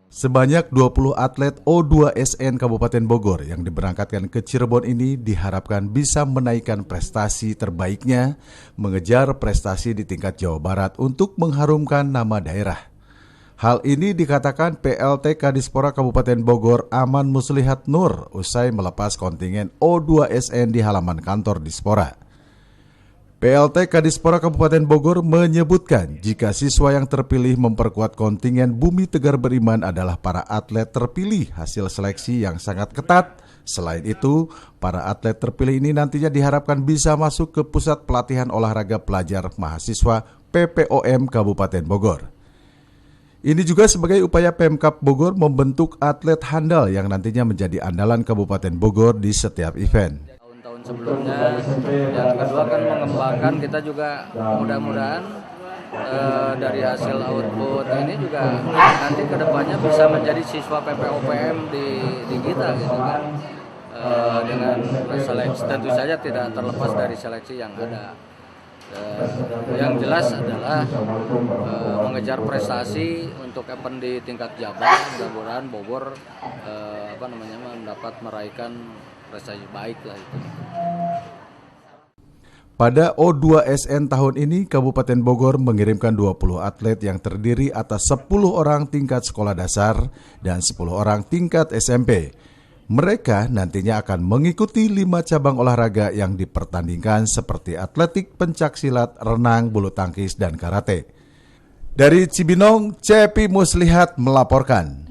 Sebanyak 20 atlet O2SN Kabupaten Bogor yang diberangkatkan ke Cirebon ini diharapkan bisa menaikkan prestasi terbaiknya, mengejar prestasi di tingkat Jawa Barat untuk mengharumkan nama daerah. Hal ini dikatakan PLT Kadispora Kabupaten Bogor Aman Muslihat Nur usai melepas kontingen O2SN di halaman kantor Dispora. PLT Kadispora Kabupaten Bogor menyebutkan jika siswa yang terpilih memperkuat kontingen Bumi Tegar Beriman adalah para atlet terpilih hasil seleksi yang sangat ketat. Selain itu, para atlet terpilih ini nantinya diharapkan bisa masuk ke Pusat Pelatihan Olahraga Pelajar Mahasiswa PPOM Kabupaten Bogor. Ini juga sebagai upaya Pemkab Bogor membentuk atlet handal yang nantinya menjadi andalan Kabupaten Bogor di setiap event. Tahun sebelumnya, yang kedua kan mengembangkan, kita juga mudah-mudahan dari hasil output ini juga nanti kedepannya bisa menjadi siswa PPOPM di kita gitu kan, dengan seleksi tentu saja tidak terlepas dari seleksi yang ada. Yang jelas adalah mengejar prestasi untuk event di tingkat Jabar, mudah-mudahan Bogor mendapat meraihkan prestasi baik lah itu. Pada O2SN tahun ini, Kabupaten Bogor mengirimkan 20 atlet yang terdiri atas 10 orang tingkat sekolah dasar dan 10 orang tingkat SMP. Mereka nantinya akan mengikuti 5 cabang olahraga yang dipertandingkan seperti atletik, pencaksilat, renang, bulu tangkis, dan karate. Dari Cibinong, Cepi Muslihat melaporkan.